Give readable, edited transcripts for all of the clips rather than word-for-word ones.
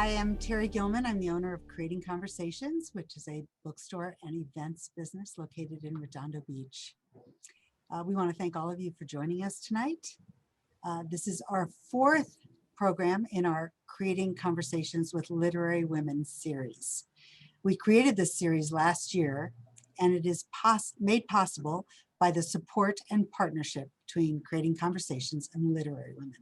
I am Terry Gilman. I'm the owner of Creating Conversations, which is a bookstore and events business located in Redondo Beach. We want to thank all of you for joining us tonight. This is our fourth program in our Creating Conversations with Literary Women series. We created this series last year, and it is made possible by the support and partnership between Creating Conversations and Literary Women.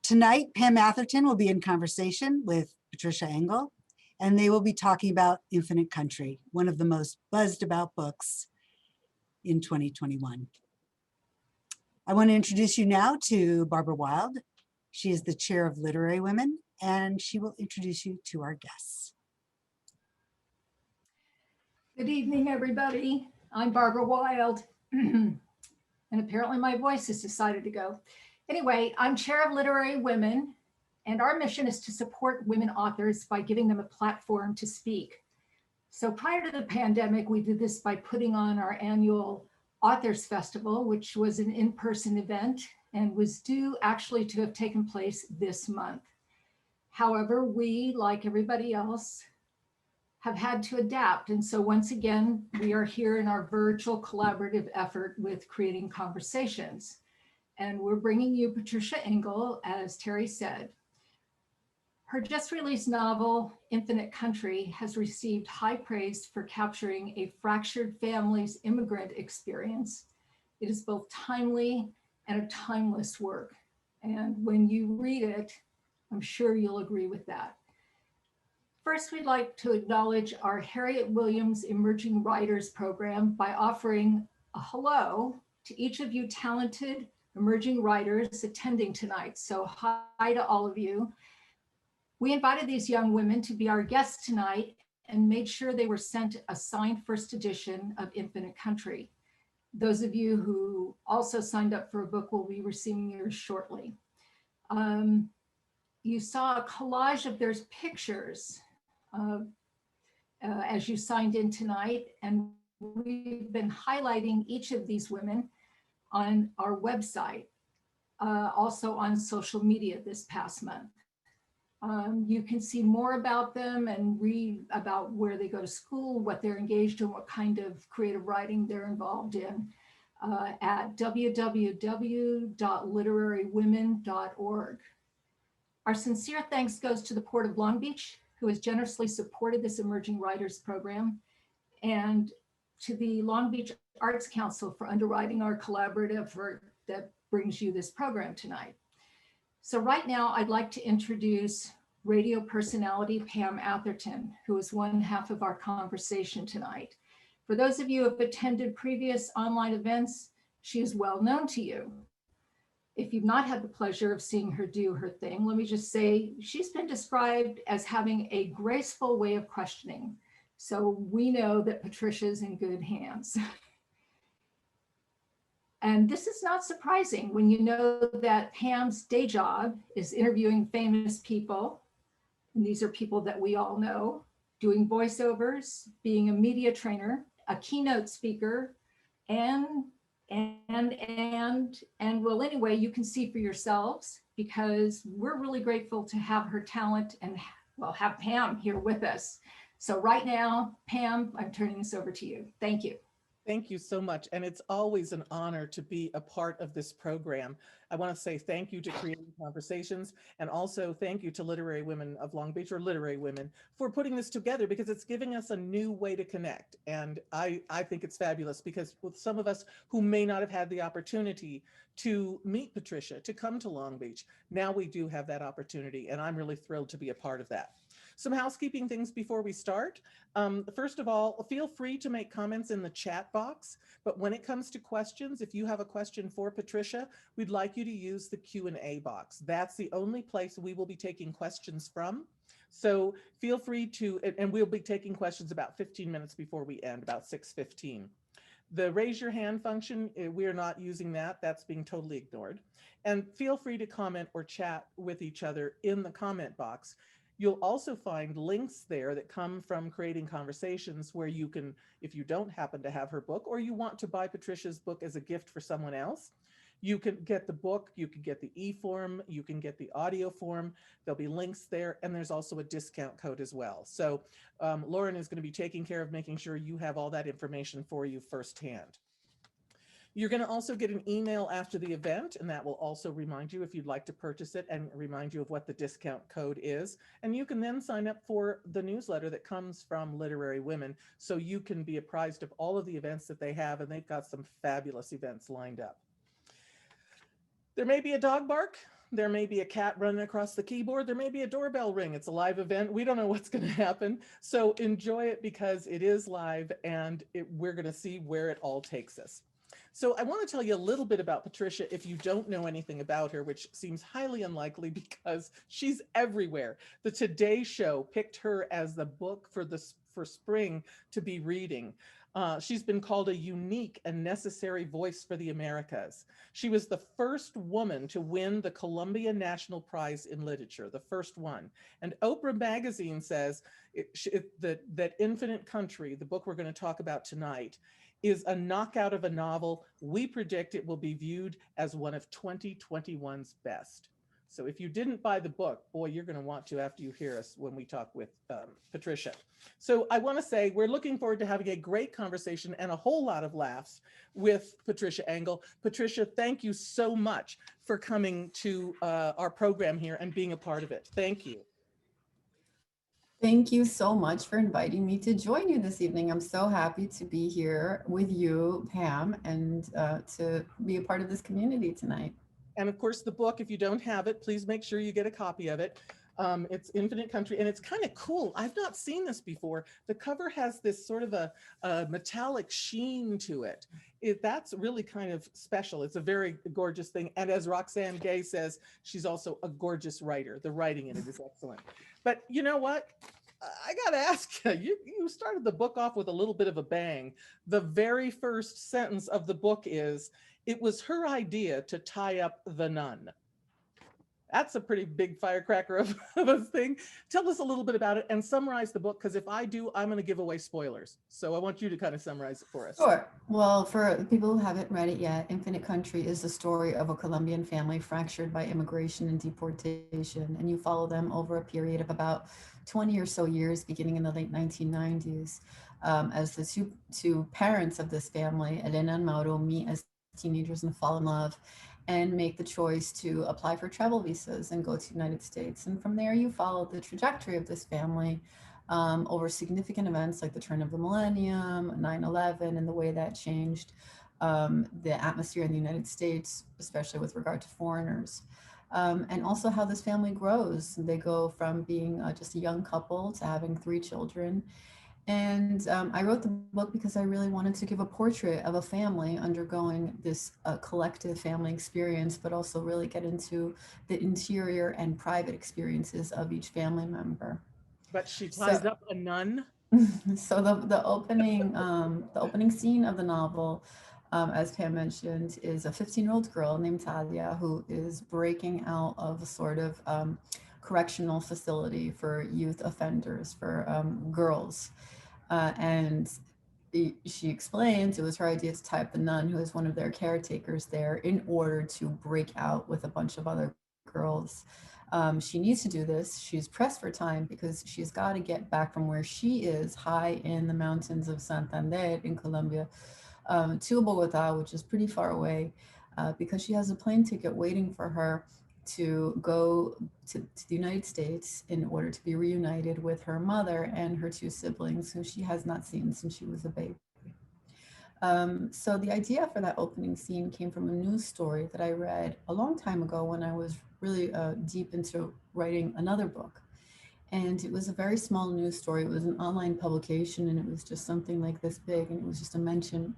Tonight, Pam Atherton will be in conversation with Patricia Engel, and they will be talking about Infinite Country, one of the most buzzed about books in 2021. I want to introduce you now to Barbara Wild. She is the chair of Literary Women, and she will introduce you to our guests. Good evening, everybody. I'm Barbara Wild, and apparently my voice has decided to go. Anyway, I'm chair of Literary Women, and our mission is to support women authors by giving them a platform to speak. So prior to the pandemic, we did this by putting on our annual Authors Festival, which was an in-person event and was due actually to have taken place this month. However, we, like everybody else, have had to adapt. And so once again, we are here in our virtual collaborative effort with Creating Conversations. And we're bringing you Patricia Engel, as Terry said. Her just released novel, Infinite Country, has received high praise for capturing a fractured family's immigrant experience. It is both timely and a timeless work. And when you read it, I'm sure you'll agree with that. First, we'd like to acknowledge our Harriet Williams Emerging Writers program by offering a hello to each of you talented emerging writers attending tonight. So hi to all of you. We invited these young women to be our guests tonight and made sure they were sent a signed first edition of Infinite Country. Those of you who also signed up for a book will be receiving yours shortly. You saw a collage of their pictures as you signed in tonight, and we've been highlighting each of these women on our website, also on social media this past month. You can see more about them and read about where they go to school, what they're engaged in, what kind of creative writing they're involved in at www.literarywomen.org. Our sincere thanks goes to the Port of Long Beach, who has generously supported this Emerging Writers program, and to the Long Beach Arts Council for underwriting our collaborative effort that brings you this program tonight. So right now, I'd like to introduce radio personality Pam Atherton, who is one half of our conversation tonight. For those of you who have attended previous online events, she is well known to you. If you've not had the pleasure of seeing her do her thing, let me just say, she's been described as having a graceful way of questioning. So we know that Patricia's in good hands. And this is not surprising when you know that Pam's day job is interviewing famous people. And these are people that we all know, doing voiceovers, being a media trainer, a keynote speaker, and well, anyway, you can see for yourselves, because we're really grateful to have her talent and, well, have Pam here with us. So right now, Pam, I'm turning this over to you. Thank you. Thank you so much. And it's always an honor to be a part of this program. I want to say thank you to Creating Conversations, and also thank you to Literary Women of Long Beach, or Literary Women, for putting this together, because it's giving us a new way to connect. And I think it's fabulous, because with some of us who may not have had the opportunity to meet Patricia, to come to Long Beach, now we do have that opportunity, and I'm really thrilled to be a part of that. Some housekeeping things before we start. First of all, feel free to make comments in the chat box, but when it comes to questions, if you have a question for Patricia, we'd like you to use the Q&A box. That's the only place we will be taking questions from. So feel free to, and we'll be taking questions about 15 minutes before we end, about 6:15. The raise your hand function, we're not using that. That's being totally ignored. And feel free to comment or chat with each other in the comment box. You'll also find links there that come from Creating Conversations, where you can, if you don't happen to have her book, or you want to buy Patricia's book as a gift for someone else, You can get the book, you can get the e-form, you can get the audio form. There'll be links there, and there's also a discount code as well. So Lauren is going to be taking care of making sure you have all that information for you firsthand. You're going to also get an email after the event, and that will also remind you if you'd like to purchase it and remind you of what the discount code is. And you can then sign up for the newsletter that comes from Literary Women, so you can be apprised of all of the events that they have, and they've got some fabulous events lined up. There may be a dog bark. There may be a cat running across the keyboard. There may be a doorbell ring. It's a live event. We don't know what's going to happen. So enjoy it because it is live, and we're going to see where it all takes us. So I want to tell you a little bit about Patricia if you don't know anything about her, which seems highly unlikely because she's everywhere. The Today Show picked her as the book for spring to be reading. She's been called a unique and necessary voice for the Americas. She was the first woman to win the Columbia National Prize in Literature, the first one. And Oprah Magazine says that Infinite Country, the book we're going to talk about tonight, is a knockout of a novel. We predict it will be viewed as one of 2021's best. So if you didn't buy the book, boy, you're going to want to after you hear us when we talk with Patricia. So I want to say we're looking forward to having a great conversation and a whole lot of laughs with Patricia Engel. Patricia, thank you so much for coming to our program here and being a part of it. Thank you. Thank you so much for inviting me to join you this evening. I'm so happy to be here with you, Pam, and to be a part of this community tonight. And of course, the book, if you don't have it, please make sure you get a copy of it. It's Infinite Country, and it's kind of cool. I've not seen this before. The cover has this sort of a metallic sheen to it. That's really kind of special. It's a very gorgeous thing. And as Roxane Gay says, she's also a gorgeous writer. The writing in it is excellent. But you know what? I got to ask you, you started the book off with a little bit of a bang. The very first sentence of the book is, it was her idea to tie up the nun. That's a pretty big firecracker of a thing. Tell us a little bit about it and summarize the book, because if I do, I'm going to give away spoilers. So I want you to kind of summarize it for us. Sure. Well, for people who haven't read it yet, Infinite Country is the story of a Colombian family fractured by immigration and deportation. And you follow them over a period of about 20 or so years, beginning in the late 1990s, as the two parents of this family, Elena and Mauro, meet as teenagers and fall in love and make the choice to apply for travel visas and go to the United States. And from there, you follow the trajectory of this family over significant events like the turn of the millennium, 9/11, and the way that changed the atmosphere in the United States, especially with regard to foreigners. And also how this family grows. They go from being just a young couple to having 3 children. And I wrote the book because I really wanted to give a portrait of a family undergoing this collective family experience, but also really get into the interior and private experiences of each family member. But she ties up a nun. So the opening scene of the novel, as Pam mentioned, is a 15-year-old girl named Talia who is breaking out of a sort of correctional facility for youth offenders, for girls. And she explains it was her idea to tie up the nun, who is one of their caretakers there, in order to break out with a bunch of other girls. She needs to do this. She's pressed for time because she's got to get back from where she is, high in the mountains of Santander in Colombia, to Bogotá, which is pretty far away, because she has a plane ticket waiting for her to go to the United States in order to be reunited with her mother and her 2 siblings, who she has not seen since she was a baby. So the idea for that opening scene came from a news story that I read a long time ago when I was really deep into writing another book. And it was a very small news story. It was an online publication, and it was just something like this big, and it was just a mention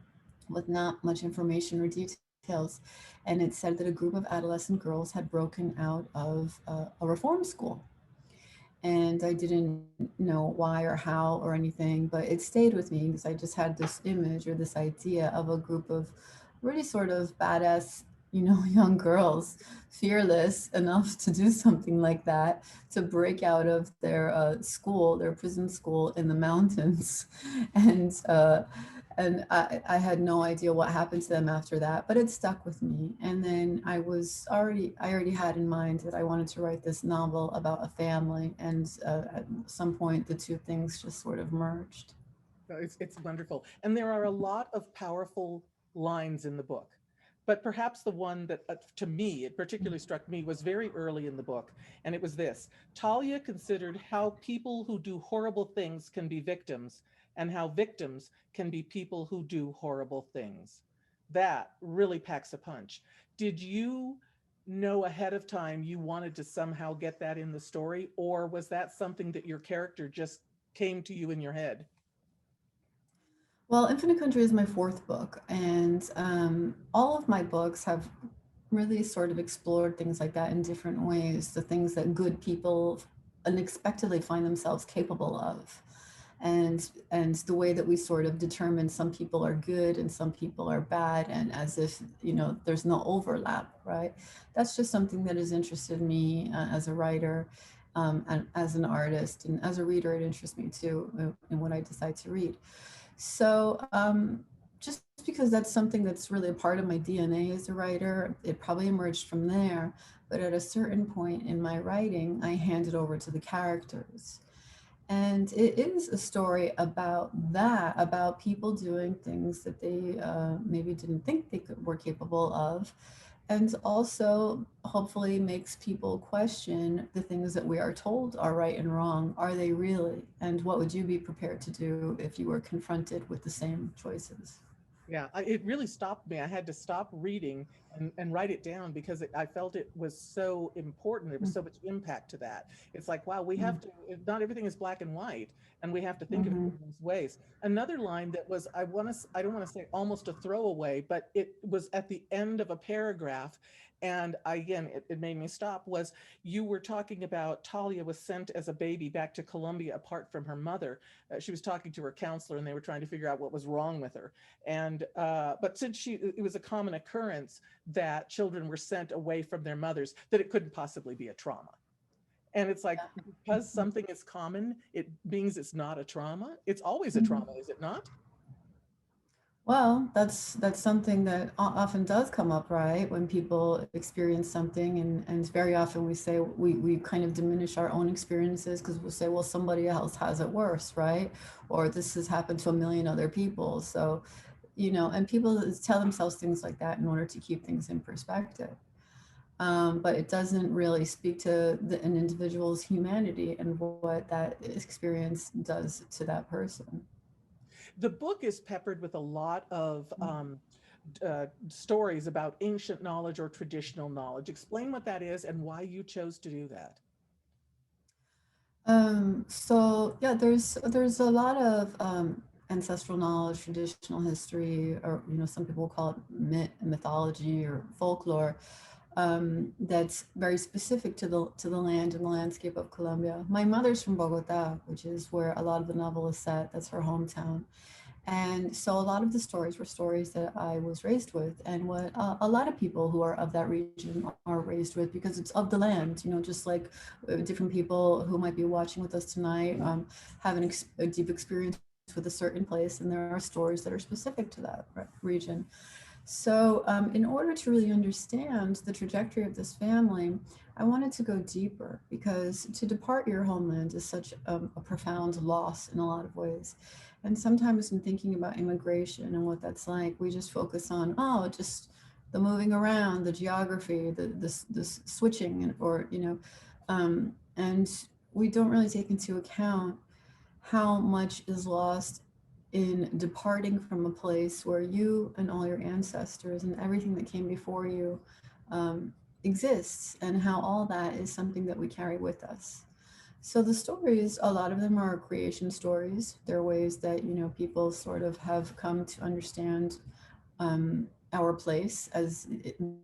with not much information or details. And it said that a group of adolescent girls had broken out of a reform school. And I didn't know why or how or anything, but it stayed with me because I just had this image or this idea of a group of really sort of badass, young girls, fearless enough to do something like that, to break out of their school, their prison school in the mountains, And I had no idea what happened to them after that, but it stuck with me. And then I already had in mind that I wanted to write this novel about a family. And at some point, the two things just sort of merged. No, it's wonderful. And there are a lot of powerful lines in the book. But perhaps the one that, to me, it particularly struck me was very early in the book. And it was this: Talia considered how people who do horrible things can be victims, and how victims can be people who do horrible things. That really packs a punch. Did you know ahead of time you wanted to somehow get that in the story? Or was that something that your character just came to you in your head? Well, Infinite Country is my fourth book, and all of my books have really sort of explored things like that in different ways, the things that good people unexpectedly find themselves capable of. And the way that we sort of determine some people are good and some people are bad, and as if, there's no overlap, right? That's just something that has interested me as a writer, and as an artist, and as a reader, it interests me too in what I decide to read. So just because that's something that's really a part of my DNA as a writer, it probably emerged from there. But at a certain point in my writing, I hand it over to the characters. And it is a story about that, about people doing things that they maybe didn't think were capable of. And also, hopefully, makes people question the things that we are told are right and wrong. Are they really? And what would you be prepared to do if you were confronted with the same choices? Yeah, it really stopped me. I had to stop reading and write it down because I felt it was so important. There was so much impact to that. It's like, wow, we have to, not everything is black and white, and we have to think of it Mm-hmm. in these ways. Another line that was, I don't want to say almost a throwaway, but it was at the end of a paragraph. And again, it made me stop, was you were talking about Talia was sent as a baby back to Colombia apart from her mother. She was talking to her counselor and they were trying to figure out what was wrong with her. And but since it was a common occurrence that children were sent away from their mothers, that it couldn't possibly be a trauma. And it's like, because something is common, it means it's not a trauma. It's always a Mm-hmm. trauma, is it not? Well, that's something that often does come up, right? When people experience something, and very often we say we kind of diminish our own experiences because we'll say, well, somebody else has it worse, right? Or this has happened to a million other people. So, and people tell themselves things like that in order to keep things in perspective. But it doesn't really speak to an individual's humanity and what that experience does to that person. The book is peppered with a lot of stories about ancient knowledge or traditional knowledge. Explain what that is and why you chose to do that. So yeah, there's a lot of ancestral knowledge, traditional history, or some people call it mythology or folklore. That's very specific to the land and the landscape of Colombia. My mother's from Bogotá, which is where a lot of the novel is set. That's her hometown. And so a lot of the stories were stories that I was raised with, and what a lot of people who are of that region are raised with, because it's of the land, just like different people who might be watching with us tonight have a deep experience with a certain place, and there are stories that are specific to that region. So in order to really understand the trajectory of this family, I wanted to go deeper, because to depart your homeland is such a profound loss in a lot of ways. And sometimes in thinking about immigration and what that's like, we just focus on, just the moving around, the geography, the switching, and we don't really take into account how much is lost in departing from a place where you and all your ancestors and everything that came before you exists, and how all that is something that we carry with us. So the stories, a lot of them are creation stories. They're ways that, people sort of have come to understand our place as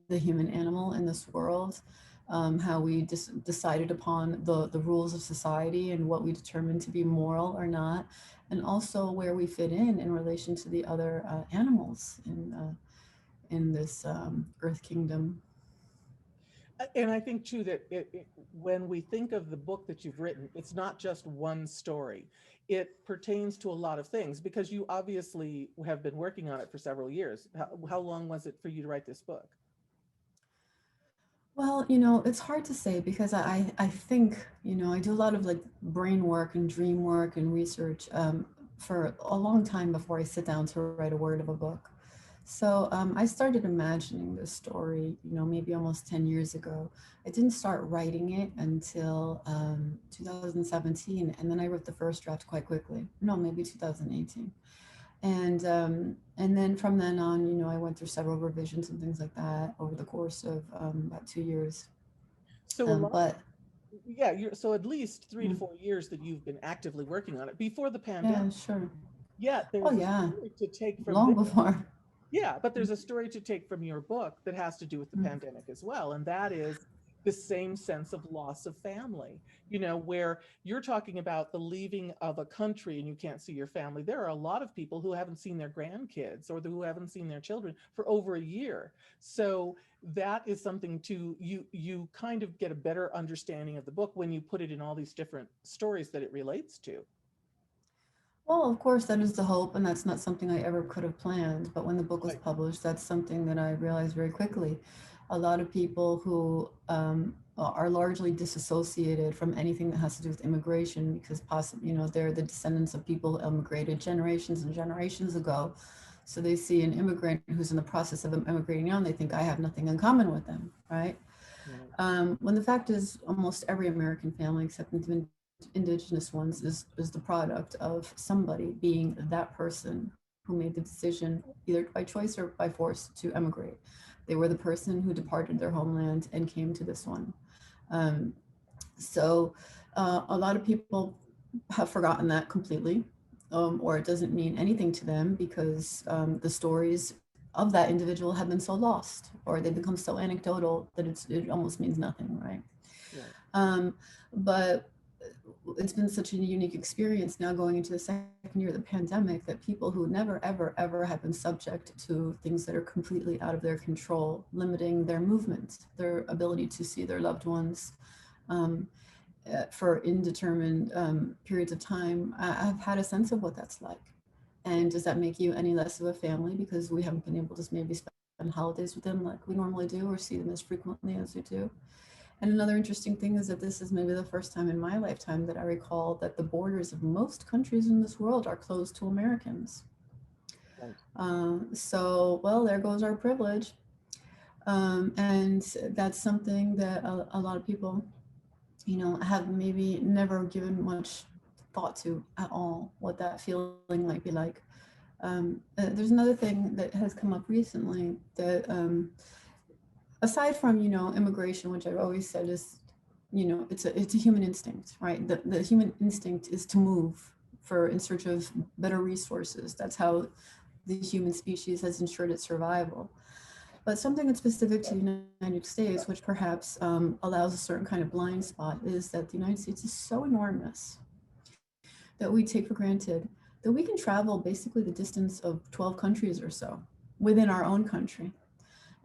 the human animal in this world, how we decided upon the rules of society and what we determined to be moral or not, and also where we fit in relation to the other animals in this Earth Kingdom. And I think too that when we think of the book that you've written, it's not just one story. it pertains to a lot of things, because you obviously have been working on it for several years. How long was it for you to write this book? Well, it's hard to say because I think, I do a lot of like brain work and dream work and research for a long time before I sit down to write a word of a book. So I started imagining this story, maybe almost 10 years ago. I didn't start writing it until 2017, and then I wrote the first draft quite quickly. No, maybe 2018. And then from then on, I went through several revisions and things like that over the course of about 2 years. So a lot, But yeah, so at least 3 to 4 years that you've been actively working on it before the yeah, pandemic. sure. Yet Oh there's a yeah, story to take from long this. before. Yeah, but there's a story to take from your book that has to do with the pandemic as well. And that is the same sense of loss of family, where you're talking about the leaving of a country and you can't see your family. There are a lot of people who haven't seen their grandkids or who haven't seen their children for over a year. So that is something you kind of get a better understanding of the book when you put it in all these different stories that it relates to. Well, of course, that is the hope, and that's not something I ever could have planned. But when the book was Right. published, that's something that I realized very quickly. A lot of people who are largely disassociated from anything that has to do with immigration because possibly, they're the descendants of people who immigrated generations and generations ago. So they see an immigrant who's in the process of immigrating now, and they think I have nothing in common with them, right? When the fact is almost every American family, except indigenous ones, is the product of somebody being that person who made the decision either by choice or by force to emigrate. They were the person who departed their homeland and came to this one. So a lot of people have forgotten that completely, or it doesn't mean anything to them because the stories of that individual have been so lost, or they become so anecdotal that it almost means nothing, right? But it's been such a unique experience now going into the second year of the pandemic that people who never, ever, ever have been subject to things that are completely out of their control, limiting their movement, their ability to see their loved ones for indeterminate periods of time, I've had a sense of what that's like. And does that make you any less of a family because we haven't been able to maybe spend holidays with them like we normally do or see them as frequently as we do? And another interesting thing is that this is maybe the first time in my lifetime that I recall that the borders of most countries in this world are closed to Americans. Right. So, well, there goes our privilege. And that's something that a lot of people, have maybe never given much thought to at all, what that feeling might be like. There's another thing that has come up recently that aside from, immigration, which I've always said is, it's a human instinct, right? The human instinct is to move in search of better resources. That's how the human species has ensured its survival. But something that's specific to the United States, which perhaps allows a certain kind of blind spot, is that the United States is so enormous that we take for granted that we can travel basically the distance of 12 countries or so within our own country.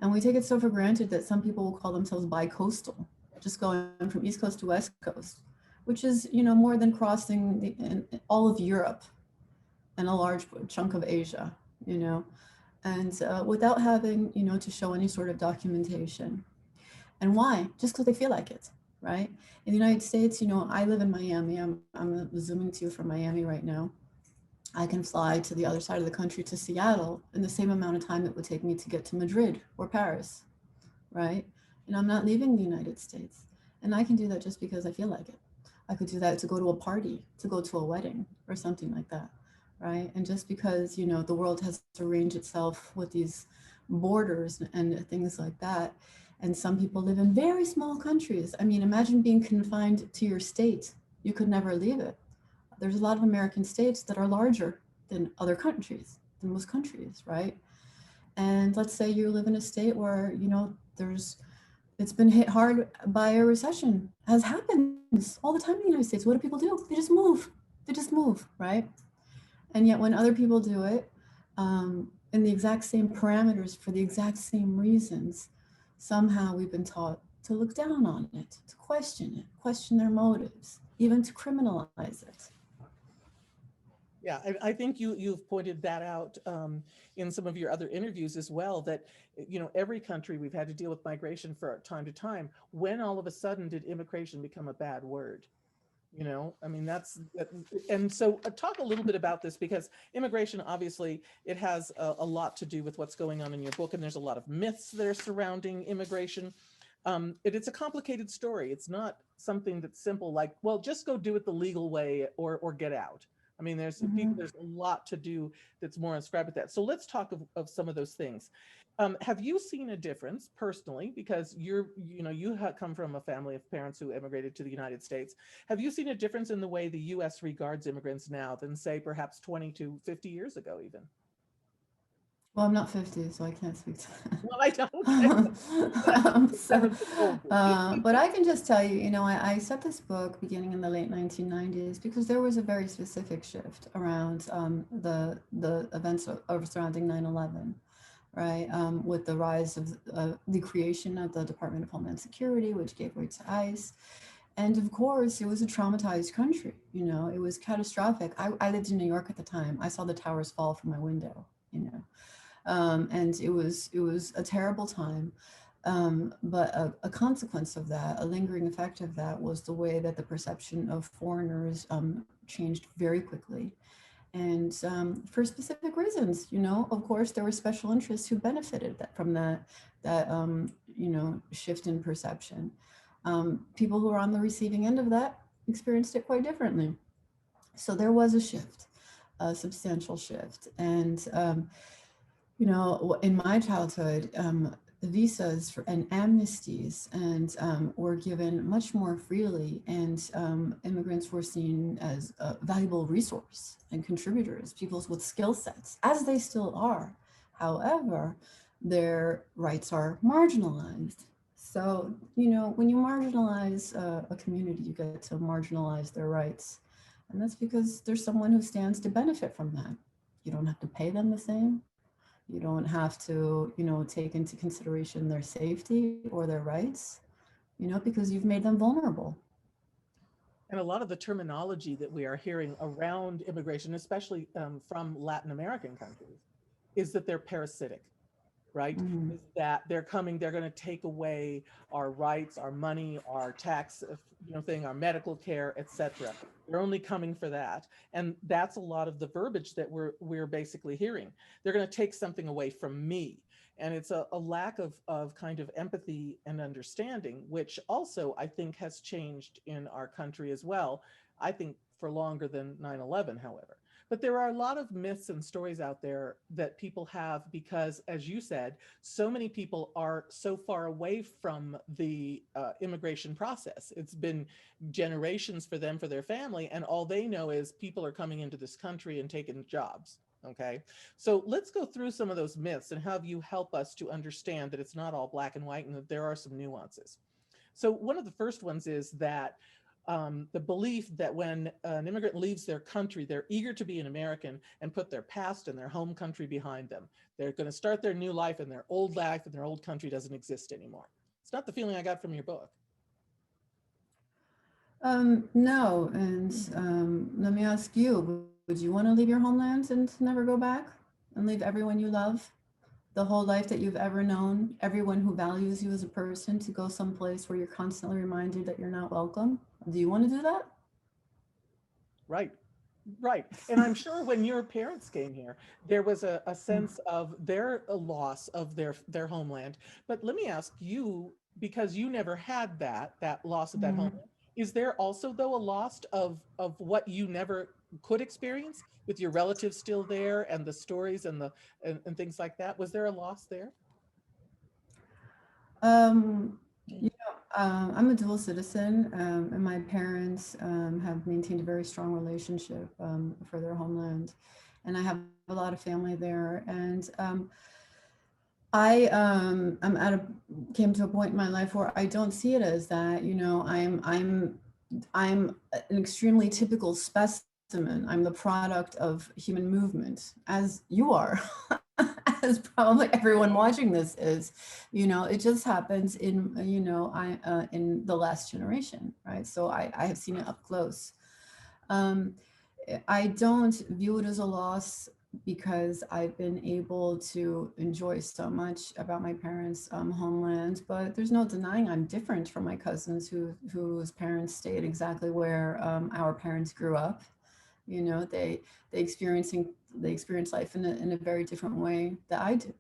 And we take it so for granted that some people will call themselves bi-coastal, just going from East Coast to West Coast, which is, more than crossing all of Europe and a large chunk of Asia, and without having, to show any sort of documentation. And why? Just because they feel like it, right? In the United States, I live in Miami. I'm zooming to you from Miami right now. I can fly to the other side of the country to Seattle in the same amount of time it would take me to get to Madrid or Paris, right? And I'm not leaving the United States. And I can do that just because I feel like it. I could do that to go to a party, to go to a wedding or something like that, right? And just because, the world has arranged itself with these borders and things like that, and some people live in very small countries. I mean, imagine being confined to your state. You could never leave it. There's a lot of American states that are larger than other countries, than most countries, right? And let's say you live in a state where, it's been hit hard by a recession, as happens all the time in the United States. What do people do? They just move, right? And yet when other people do it in the exact same parameters for the exact same reasons, somehow we've been taught to look down on it, to question their motives, even to criminalize it. Yeah, I think you've pointed that out in some of your other interviews as well, that, you know, every country we've had to deal with migration for time to time. When all of a sudden did immigration become a bad word? You know, I mean, and so talk a little bit about this, because immigration, obviously, it has a lot to do with what's going on in your book, and there's a lot of myths that are surrounding immigration. It's a complicated story. It's not something that's simple, like, well, just go do it the legal way or get out. I mean, there's a lot to do that's more inscribed with that. So let's talk of some of those things. Have you seen a difference personally, because you come from a family of parents who immigrated to the United States? Have you seen a difference in the way the U.S. regards immigrants now than, say, perhaps 20 to 50 years ago even? Well, I'm not 50, so I can't speak to that. Well, I don't. But I can just tell you, you know, I set this book beginning in the late 1990s because there was a very specific shift around the events of surrounding 9/11, right? With the rise of the creation of the Department of Homeland Security, which gave way to ICE. And of course, it was a traumatized country. You know, it was catastrophic. I lived in New York at the time. I saw the towers fall from my window, you know. And it was a terrible time. But a consequence of that, a lingering effect of that, was the way that the perception of foreigners changed very quickly. And for specific reasons, you know, of course, there were special interests who benefited from that you know, shift in perception. People who were on the receiving end of that experienced it quite differently. So there was a shift, a substantial shift. And you know, in my childhood, visas and amnesties were given much more freely, and immigrants were seen as a valuable resource and contributors, people with skill sets, as they still are. However, their rights are marginalized. So, you know, when you marginalize a community, you get to marginalize their rights. And that's because there's someone who stands to benefit from that. You don't have to pay them the same. You don't have to, you know, take into consideration their safety or their rights, you know, because you've made them vulnerable. And a lot of the terminology that we are hearing around immigration, especially from Latin American countries, is that they're parasitic, right? Is that they're going to take away our rights, our money, our tax, our medical care, etc. They're only coming for that. And that's a lot of the verbiage that we're basically hearing. They're going to take something away from me. And it's a lack of kind of empathy and understanding, which also I think has changed in our country as well. I think for longer than 9/11, however. But there are a lot of myths and stories out there that people have because, as you said, so many people are so far away from the immigration process. It's been generations for them, for their family, and all they know is people are coming into this country and taking jobs. Okay, so let's go through some of those myths and have you help us to understand that it's not all black and white and that there are some nuances. So one of the first ones is that the belief that when an immigrant leaves their country, they're eager to be an American and put their past and their home country behind them. They're going to start their new life, and their old life and their old country doesn't exist anymore. It's not the feeling I got from your book. No, and let me ask you, would you want to leave your homeland and never go back and leave everyone you love, the whole life that you've ever known, everyone who values you as a person, to go someplace where you're constantly reminded that you're not welcome? Do you want to do that? Right. Right. And I'm sure when your parents came here, there was a sense of their loss of their homeland. But let me ask you, because you never had that loss of that homeland, is there also, though, a loss of what you never could experience with your relatives still there and the stories and things like that? Was there a loss there? You know, I'm a dual citizen, and my parents have maintained a very strong relationship for their homeland, and I have a lot of family there. And I came to a point in my life where I don't see it as that. You know, I'm an extremely typical specimen. I'm the product of human movement, as you are. As probably everyone watching this is, you know, it just happens in, you know, in the last generation, right? So I have seen it up close. I don't view it as a loss because I've been able to enjoy so much about my parents' homeland, but there's no denying I'm different from my cousins whose parents stayed exactly where our parents grew up. You know, they experience life in a very different way that I do.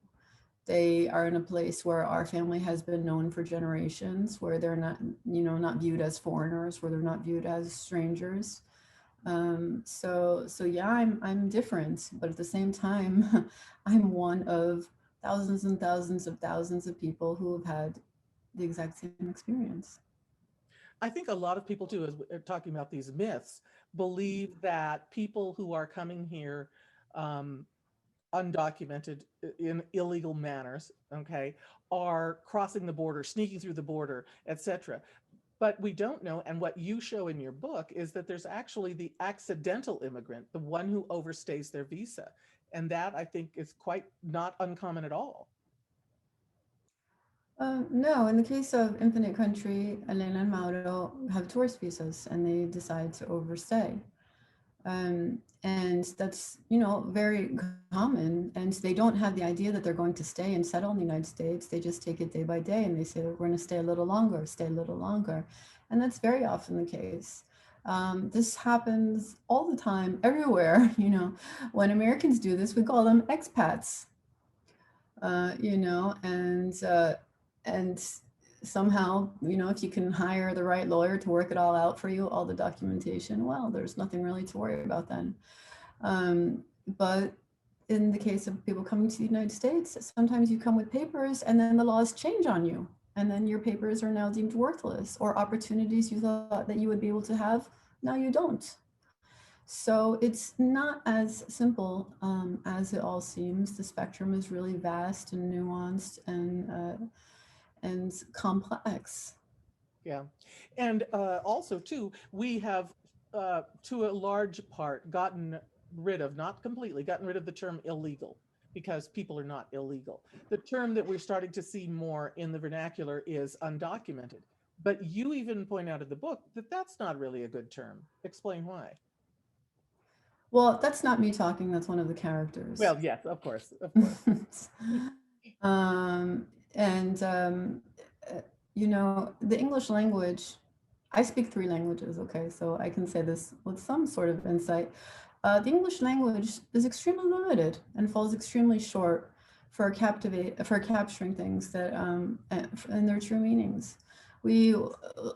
They are in a place where our family has been known for generations, where they're not, you know, not viewed as foreigners, where they're not viewed as strangers. So yeah, I'm different, but at the same time, I'm one of thousands of people who have had the exact same experience. I think a lot of people too, as we're talking about these myths, believe that people who are coming here um, undocumented in illegal manners, okay, are crossing the border, sneaking through the border, etc. But we don't know, and what you show in your book is that there's actually the accidental immigrant, the one who overstays their visa. And that I think is quite not uncommon at all. No, in the case of Infinite Country, Elena and Mauro have tourist visas and they decide to overstay. And that's, you know, very common. And they don't have the idea that they're going to stay and settle in the United States. They just take it day by day and they say, we're going to stay a little longer, stay a little longer. And that's very often the case. This happens all the time, everywhere. You know, when Americans do this, we call them expats. You know, and somehow, you know, if you can hire the right lawyer to work it all out for you, all the documentation, well, there's nothing really to worry about then. But in the case of people coming to the United States, sometimes you come with papers and then the laws change on you. And then your papers are now deemed worthless, or opportunities you thought that you would be able to have, now you don't. So it's not as simple as it all seems. The spectrum is really vast and nuanced and complex. Yeah. And also, too, we have, to a large part, gotten rid of, not completely, gotten rid of the term illegal because people are not illegal. The term that we're starting to see more in the vernacular is undocumented. But you even point out in the book that that's not really a good term. Explain why. Well, that's not me talking. That's one of the characters. Well, yes, of course, of course. And you know, the English language, I speak 3 languages, okay, so I can say this with some sort of insight. The English language is extremely limited and falls extremely short for capturing things that in their true meanings. We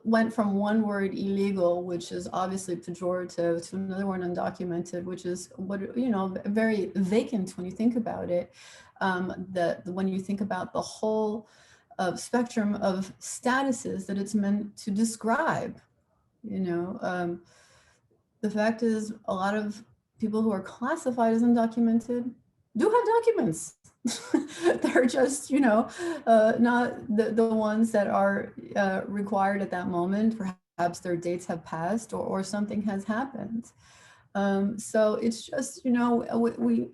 went from one word illegal, which is obviously pejorative, to another one undocumented, which is what, you know, very vacant when you think about it. When you think about the whole spectrum of statuses that it's meant to describe, you know, the fact is a lot of people who are classified as undocumented do have documents. They're just, you know, not the ones that are required at that moment. Perhaps their dates have passed or something has happened. So it's just, you know, we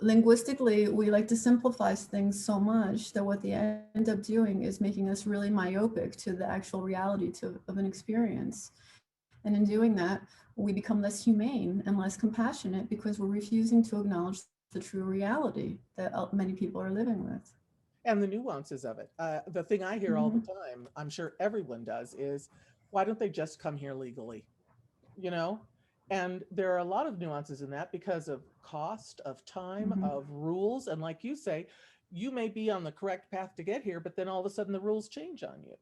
linguistically, we like to simplify things so much that what they end up doing is making us really myopic to the actual reality of an experience. And in doing that, we become less humane and less compassionate because we're refusing to acknowledge the true reality that many people are living with. And the nuances of it. The thing I hear all the time, I'm sure everyone does, is why don't they just come here legally? You know? And there are a lot of nuances in that because of cost, of time, of rules. And like you say, you may be on the correct path to get here, but then all of a sudden the rules change on you.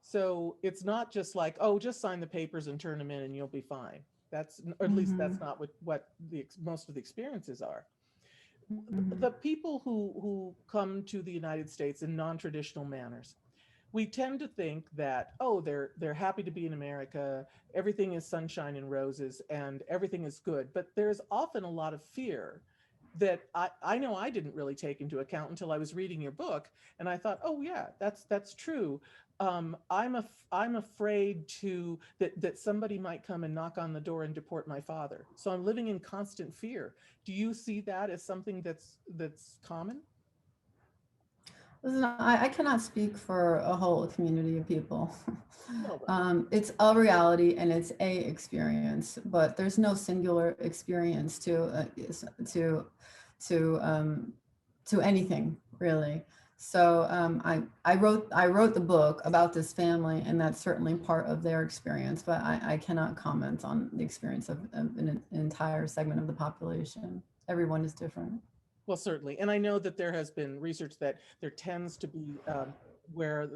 So it's not just like, oh, just sign the papers and turn them in and you'll be fine. That's, or at least that's not what the most of the experiences are. The people who come to the United States in non-traditional manners, we tend to think that, oh, they're happy to be in America, everything is sunshine and roses and everything is good. But there's often a lot of fear that I know I didn't really take into account until I was reading your book, and I thought, oh yeah, that's true. I'm afraid that somebody might come and knock on the door and deport my father. So I'm living in constant fear. Do you see that as something that's common? Listen, I cannot speak for a whole community of people. No, but It's a reality and it's a experience, but there's no singular experience to to um, to anything really. So I wrote the book about this family, and that's certainly part of their experience. But I cannot comment on the experience of an entire segment of the population. Everyone is different. well, certainly. And I know that there has been research that there tends to be where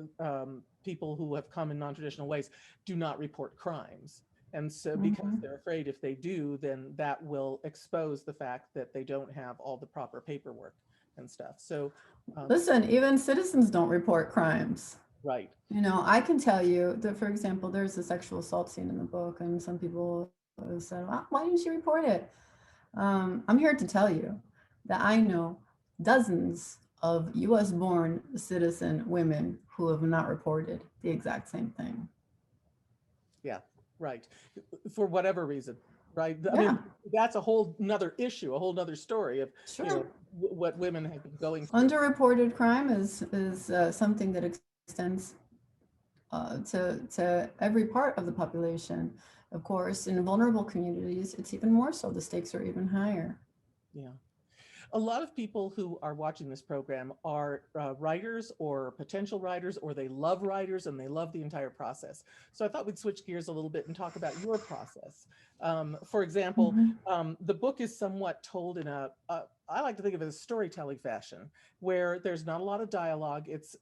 people who have come in non-traditional ways do not report crimes. And so because Mhm. they're afraid if they do, then that will expose the fact that they don't have all the proper paperwork and stuff. So, Listen, even citizens don't report crimes. right. You know, I can tell you that, for example, there's a sexual assault scene in the book, and some people have said, why didn't you report it? I'm here to tell you that I know dozens of US born citizen women who have not reported the exact same thing. Yeah, right. For whatever reason, right? I Yeah, mean, that's a whole nother issue, a whole nother story of, you know, sure. what women have been going through. Underreported crime is something that extends to every part of the population. Of course, in vulnerable communities, it's even more so. The stakes are even higher. Yeah. A lot of people who are watching this program are writers or potential writers, or they love writers and they love the entire process. So I thought we'd switch gears a little bit and talk about your process. For example, Mhm. the book is somewhat told in I like to think of it as storytelling fashion, where there's not a lot of dialogue. It's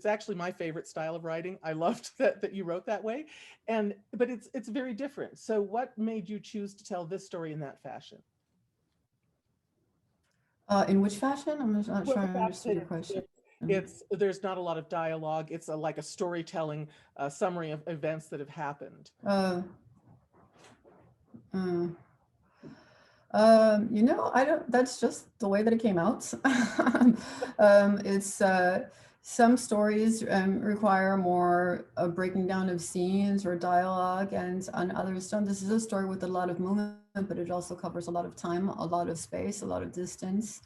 actually my favorite style of writing. I loved that you wrote that way, but it's very different. So what made you choose to tell this story in that fashion? In which fashion? I'm not Well, sure the I fact understood that your question. it's there's not a lot of dialogue. It's like a storytelling summary of events that have happened. Uh, uh, you know, I don't, that's just the way that it came out. It's some stories require more breaking down of scenes or dialogue, and on others don't. This is a story with a lot of movement, but it also covers a lot of time, a lot of space, a lot of distance.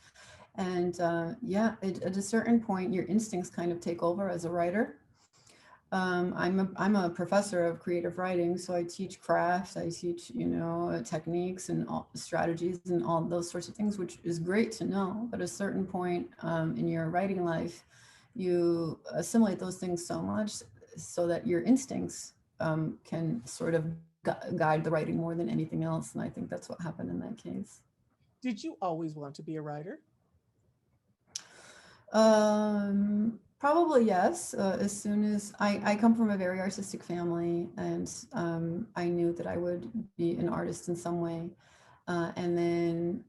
And yeah, at a certain point, your instincts kind of take over as a writer. I'm a professor of creative writing, so I teach crafts, I teach, you know, techniques and all, strategies and all those sorts of things, which is great to know. But at a certain point in your writing life, you assimilate those things so much so that your instincts can sort of guide the writing more than anything else. And I think that's what happened in that case. Did you always want to be a writer? Probably yes. As soon as I come from a very artistic family, and I knew that I would be an artist in some way. And then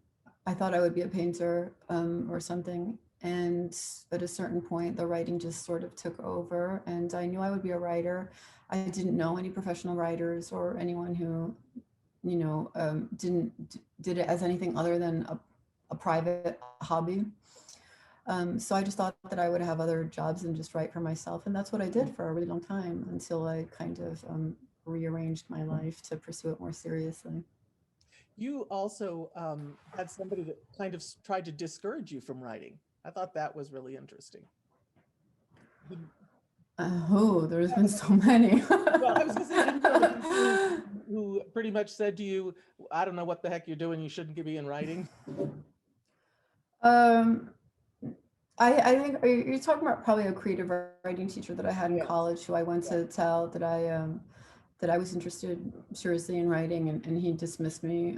I thought I would be a painter or something. And at a certain point, the writing just sort of took over, and I knew I would be a writer. I didn't know any professional writers or anyone who, you know, did it as anything other than a private hobby. So I just thought that I would have other jobs and just write for myself. And that's what I did for a really long time until I kind of rearranged my life to pursue it more seriously. You also had somebody that kind of tried to discourage you from writing. I thought that was really interesting. Did- Oh, there's been so many. Well, I was going to say, didn't you have a teacher who pretty much said to you, "I don't know what the heck you're doing. You shouldn't be in writing." um, I think you're talking about probably a creative writing teacher that I had in Yes. college, who I went Yeah. to tell that I was interested seriously in writing, and he dismissed me.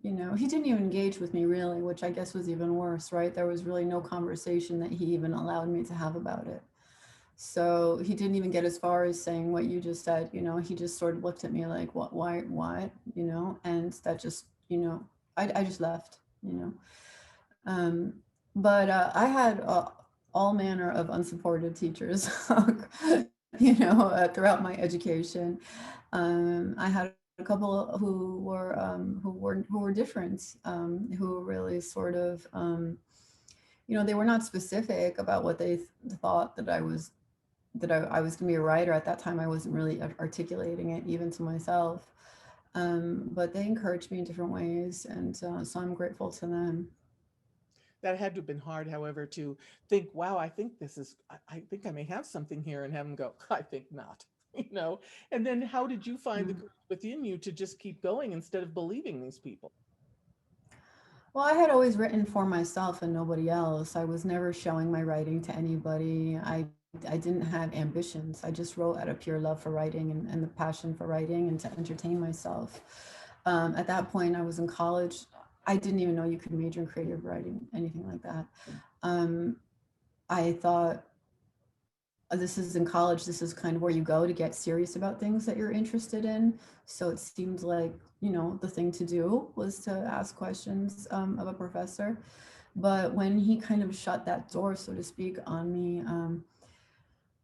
You know, he didn't even engage with me really, which I guess was even worse, right? There was really no conversation that he even allowed me to have about it. So he didn't even get as far as saying what you just said. You know, he just sort of looked at me like, what, you know, and that just, you know, I just left, you know. Um, but I had all manner of unsupportive teachers, you know, throughout my education. I had a couple who were different, who really sort of, you know, they were not specific about what they thought that I was going to be a writer. At that time, I wasn't really articulating it even to myself. But they encouraged me in different ways, and so I'm grateful to them. That had to have been hard, however, to think, wow, I think this is, I think I may have something here, and have them go, I think not, you know? And then how did you find the Mm. courage within you to just keep going instead of believing these people? Well, I had always written for myself and nobody else. I was never showing my writing to anybody. I didn't have ambitions. I just wrote out of pure love for writing and the passion for writing and to entertain myself. At that point, I was in college. I didn't even know you could major in creative writing, anything like that. Um, I thought, this is in college, this is kind of where you go to get serious about things that you're interested in. So it seemed like, you know, the thing to do was to ask questions of a professor. But when he kind of shut that door, so to speak, on me,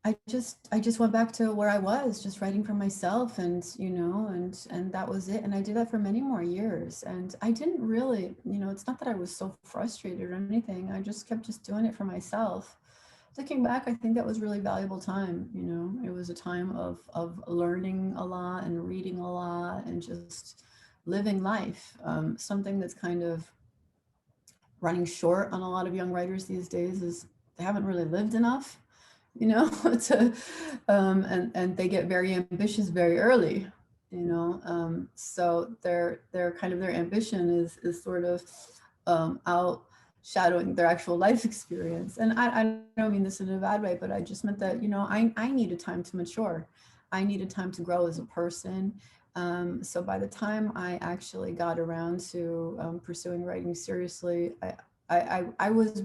I just went back to where I was, just writing for myself, and you know, and that was it. And I did that for many more years. And I didn't really, you know, it's not that I was so frustrated or anything. I just kept just doing it for myself. Looking back, I think that was really valuable time. You know, it was a time of learning a lot and reading a lot and just living life. Something that's kind of running short on a lot of young writers these days is they haven't really lived enough, you know, to and they get very ambitious very early, you know. So their kind of their ambition is sort of outshadowing their actual life experience. And I don't mean this in a bad way, but I just meant that, you know, I needed time to mature. I needed time to grow as a person. So by the time I actually got around to pursuing writing seriously, I was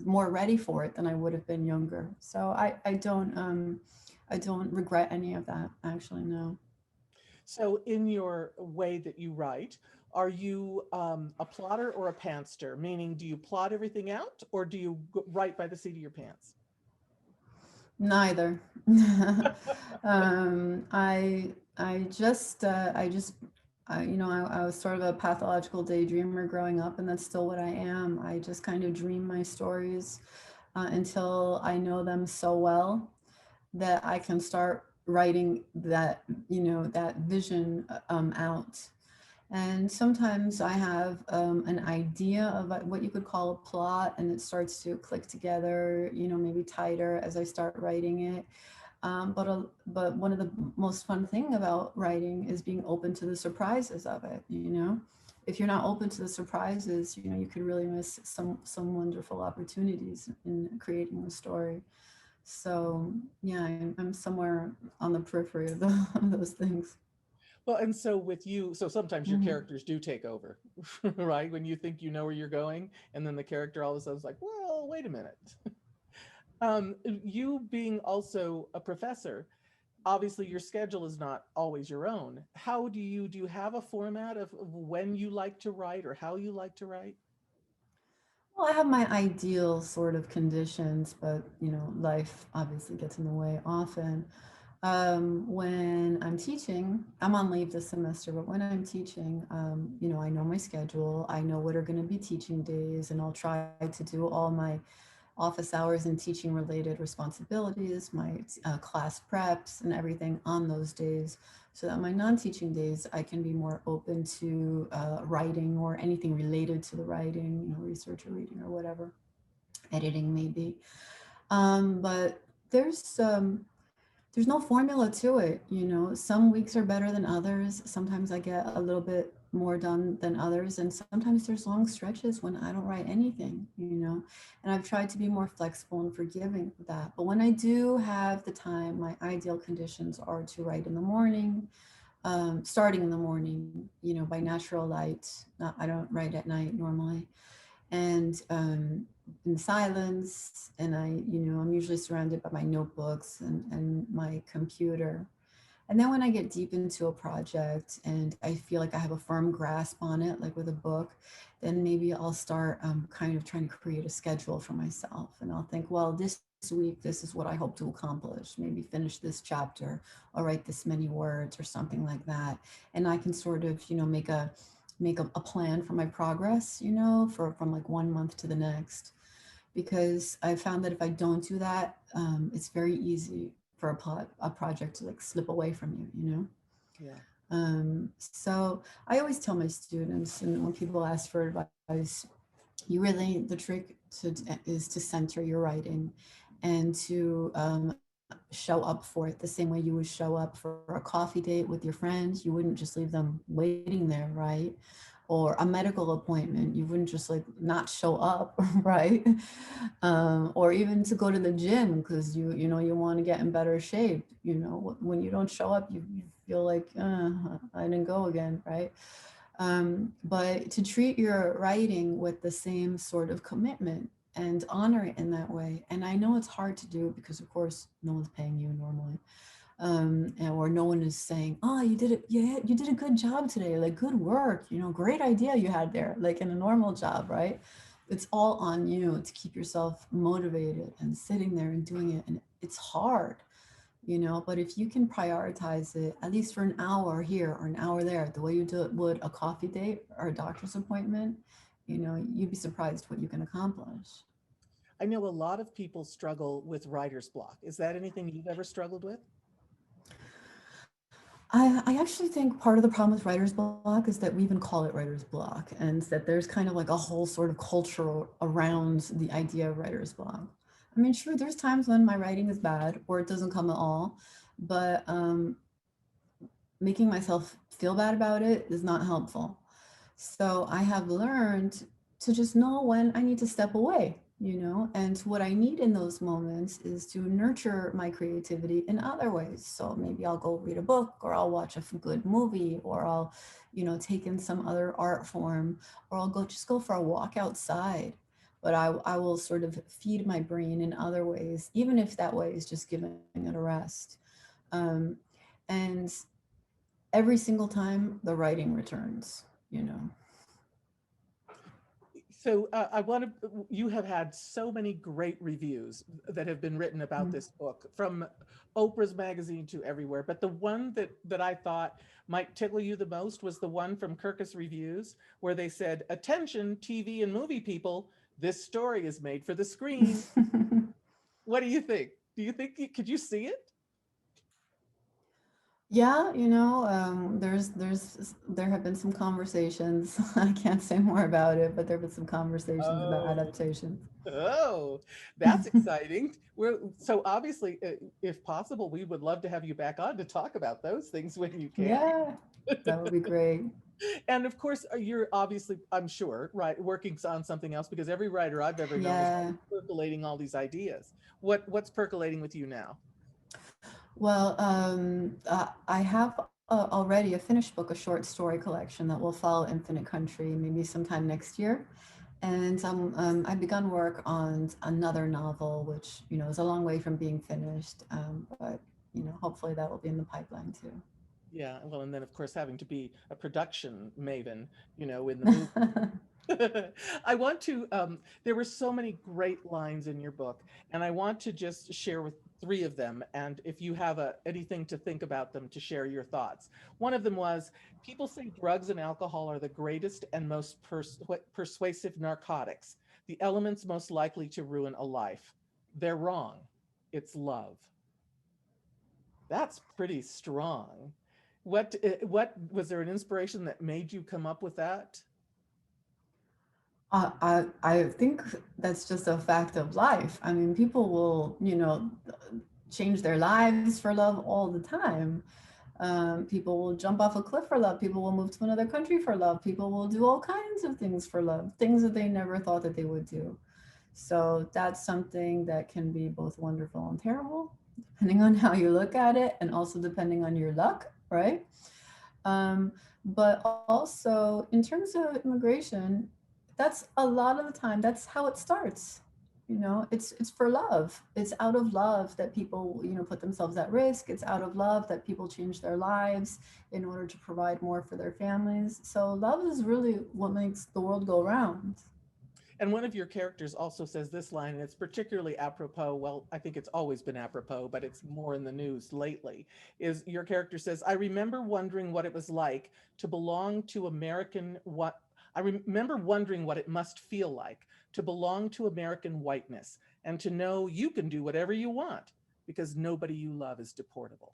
more ready for it than I would have been younger. So I don't regret any of that, actually, no. So, in your way that you write, are you a plotter or a pantster? Meaning, do you plot everything out, or do you write by the seat of your pants? Neither. You know, I was sort of a pathological daydreamer growing up, and that's still what I am. I just kind of dream my stories until I know them so well that I can start writing that, you know, that vision out. And sometimes I have an idea of what you could call a plot, and it starts to click together, you know, maybe tighter as I start writing it. But one of the most fun thing about writing is being open to the surprises of it, you know. If you're not open to the surprises, you know, you could really miss some wonderful opportunities in creating a story. So yeah, I'm somewhere on the periphery of, of those things. Well, and so with you, so sometimes your Mhm. characters do take over, right? When you think you know where you're going, and then the character all of a sudden is like, well, wait a minute. You being also a professor, obviously your schedule is not always your own. How do you have a format of when you like to write or how you like to write? Well, I have my ideal sort of conditions, but you know, life obviously gets in the way often. When I'm teaching, I'm on leave this semester, but when I'm teaching, you know, I know my schedule, I know what are going to be teaching days, and I'll try to do all my office hours and teaching related responsibilities, my class preps and everything on those days, so that my non-teaching days, I can be more open to writing or anything related to the writing, you know, research or reading or whatever, editing maybe. But there's um, there's no formula to it, you know. Some weeks are better than others. Sometimes I get a little bit more done than others, and sometimes there's long stretches when I don't write anything, you know. And I've tried to be more flexible and forgiving with that. But when I do have the time, my ideal conditions are to write in the morning, starting in the morning, you know, by natural light. I don't write at night normally, and in silence. And you know, I'm usually surrounded by my notebooks and my computer. And then when I get deep into a project and I feel like I have a firm grasp on it, like with a book, then maybe I'll start kind of trying to create a schedule for myself. And I'll think, well, this week, this is what I hope to accomplish. Maybe finish this chapter or write this many words or something like that. And I can sort of, you know, make a plan for my progress, you know, from like 1 month to the next. Because I found that if I don't do that, it's very easy for a project to like slip away from you, you know? Yeah. So I always tell my students, and when people ask for advice, you really, the trick is to center your writing and to show up for it the same way you would show up for a coffee date with your friends. You wouldn't just leave them waiting there, right? Or a medical appointment, you wouldn't just like not show up, right? Or even to go to the gym because you know you want to get in better shape. You know, when you don't show up, you feel like I didn't go again, right? But to treat your writing with the same sort of commitment and honor it in that way. And I know it's hard to do because, of course, no one's paying you normally, or no one is saying, "Oh, you did it! Yeah, you did a good job today. Like, good work. You know, great idea you had there." Like in a normal job, right? It's all on you to keep yourself motivated and sitting there and doing it, and it's hard, you know. But if you can prioritize it at least for an hour here or an hour there, the way you do it would a coffee date or a doctor's appointment, you know, you'd be surprised what you can accomplish. I know a lot of people struggle with writer's block. Is that anything you've ever struggled with? I actually think part of the problem with writer's block is that we even call it writer's block, and that there's kind of like a whole sort of culture around the idea of writer's block. I mean, sure, there's times when my writing is bad or it doesn't come at all, but making myself feel bad about it is not helpful. So I have learned to just know when I need to step away, you know, and what I need in those moments is to nurture my creativity in other ways. So maybe I'll go read a book, or I'll watch a good movie, or I'll, you know, take in some other art form, or I'll go for a walk outside. But I will sort of feed my brain in other ways, even if that way is just giving it a rest. Um, and every single time the writing returns, you know. So I want to, you have had so many great reviews that have been written about Mm. this book, from Oprah's magazine to everywhere. But the one that I thought might tickle you the most was the one from Kirkus Reviews, where they said, "Attention, TV and movie people, this story is made for the screen." What do you think? Do you think, could you see it? Yeah, you know, there have been some conversations. I can't say more about it, but there have been some conversations about Oh, adaptation. oh, that's exciting. So obviously, if possible, we would love to have you back on to talk about those things when you can. Yeah, that would be great. And of course, you're obviously, I'm sure, right, working on something else, because every writer I've ever known is Yeah. percolating all these ideas. What's percolating with you now? Well, I have already a finished book, a short story collection that will follow Infinite Country maybe sometime next year. And I've begun work on another novel, which, you know, is a long way from being finished. But, you know, hopefully that will be in the pipeline too. Yeah, well, and then of course having to be a production maven, in the movie. I want to, there were so many great lines in your book, and I want to just share with three of them. And if you have anything to think about them, to share your thoughts. One of them was, people say drugs and alcohol are the greatest and most persuasive narcotics, the elements most likely to ruin a life. They're wrong. It's love. That's pretty strong. What was there an inspiration that made you come up with that? I think that's just a fact of life. I mean, people will, you know, change their lives for love all the time. People will jump off a cliff for love. People will move to another country for love. People will do all kinds of things for love, things that they never thought that they would do. So that's something that can be both wonderful and terrible, depending on how you look at it, and also depending on your luck, right? But also in terms of immigration, that's a lot of the time, that's how it starts. You know, it's for love. It's out of love that people, you know, put themselves at risk. It's out of love that people change their lives in order to provide more for their families. So love is really what makes the world go round. And one of your characters also says this line, and it's particularly apropos. Well, I think it's always been apropos, but it's more in the news lately. Is your character says, "I remember wondering what it was like to belong to American what I remember wondering what it must feel like to belong to American whiteness and to know you can do whatever you want because nobody you love is deportable."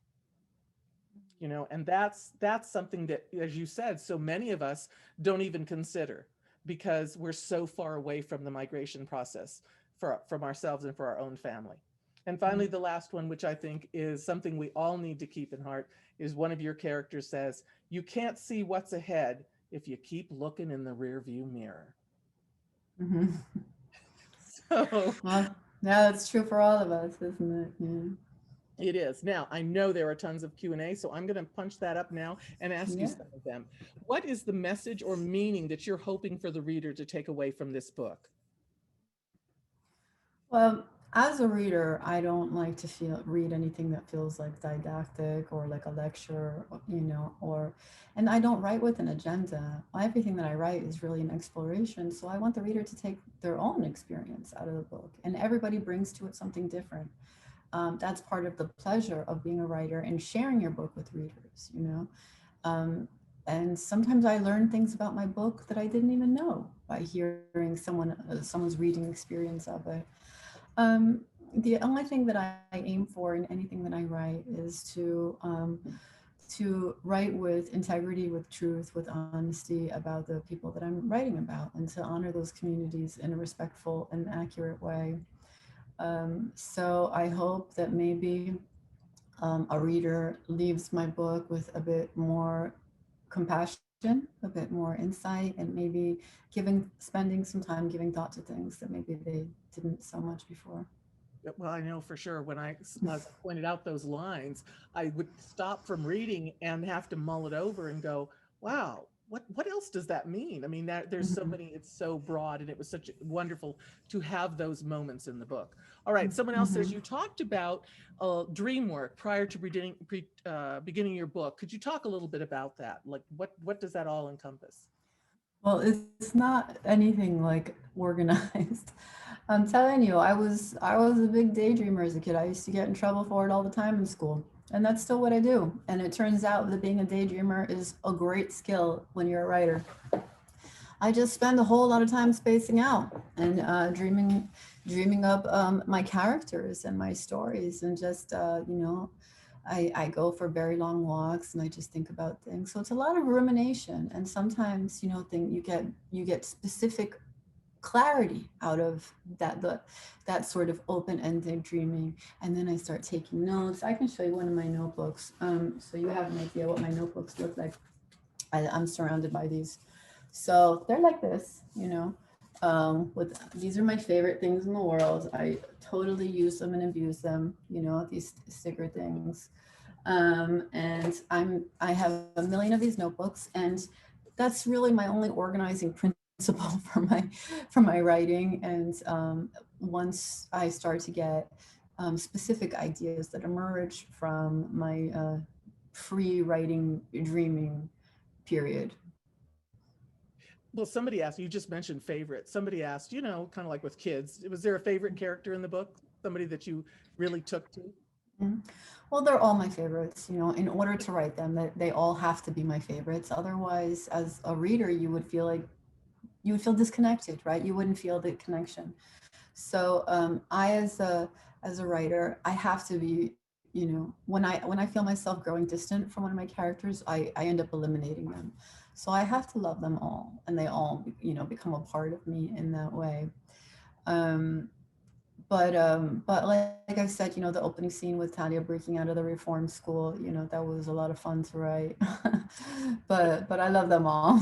And that's something that, as you said, so many of us don't even consider, because we're so far away from the migration process from ourselves and for our own family. And finally, the last one, which I think is something we all need to keep in heart, is one of your characters says, "You can't see what's ahead if you keep looking in the rearview mirror." Mhm. So Well, yeah, that's true for all of us, isn't it? Yeah. it is. Now, I know there are tons of Q&A, so I'm going to punch that up now and ask you Yeah. some of them. What is the message or meaning that you're hoping for the reader to take away from this book? Well, as a reader, I don't like to read anything that feels like didactic or like a lecture, and I don't write with an agenda. Everything that I write is really an exploration. So I want the reader to take their own experience out of the book, and everybody brings to it something different. That's part of the pleasure of being a writer and sharing your book with readers. And sometimes I learn things about my book that I didn't even know by hearing someone's reading experience of it. The only thing that I aim for in anything that I write is to write with integrity, with truth, with honesty about the people that I'm writing about, and to honor those communities in a respectful and accurate way. So I hope that maybe a reader leaves my book with a bit more compassion, a bit more insight, and maybe spending some time giving thought to things that maybe they didn't so much before. Well, I know for sure when as I pointed out those lines, I would stop from reading and have to mull it over and go, wow, what else does that mean? I mean, there's so many, it's so broad, and it was such wonderful to have those moments in the book. All right, someone else says you talked about dream work prior to beginning your book. Could you talk a little bit about that? Like, what does that all encompass? Well, it's not anything like organized. I'm telling you, I was a big daydreamer as a kid. I used to get in trouble for it all the time in school. And that's still what I do. And it turns out that being a daydreamer is a great skill when you're a writer. I just spend a whole lot of time spacing out and dreaming up my characters and my stories, and just I go for very long walks and I just think about things. So it's a lot of rumination, and sometimes you get specific clarity out of that sort of open-ended dreaming. And then I start taking notes. I can show you one of my notebooks, so you have an idea what my notebooks look like. I'm surrounded by these. So they're like this, with these are my favorite things in the world. I totally use them and abuse them, these sticker things. And I have a million of these notebooks, and that's really my only organizing principle for my writing. And once I start to get specific ideas that emerge from my pre-writing dreaming period. Well, somebody asked, you just mentioned favorites. Somebody asked, kind of like with kids, was there a favorite character in the book? Somebody that you really took to? Mm-hmm. Well, they're all my favorites. In order to write them, they all have to be my favorites. Otherwise, as a reader, you would feel disconnected, right? You wouldn't feel the connection. So I, as a writer, I have to be, when I feel myself growing distant from one of my characters, I end up eliminating them. So I have to love them all, and they all, become a part of me in that way. But like I said, the opening scene with Talia breaking out of the reform school, that was a lot of fun to write. but I love them all.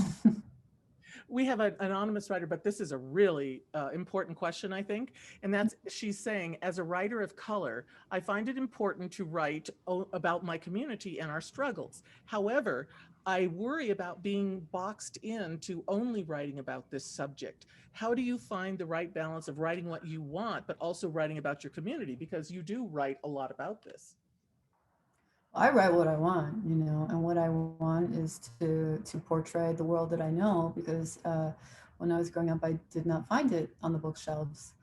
We have an anonymous writer, but this is a really important question, I think. And that's, she's saying, as a writer of color, I find it important to write about my community and our struggles. However, I worry about being boxed into only writing about this subject. How do you find the right balance of writing what you want, but also writing about your community? Because you do write a lot about this. I write what I want, and what I want is to portray the world that I know, because when I was growing up, I did not find it on the bookshelves.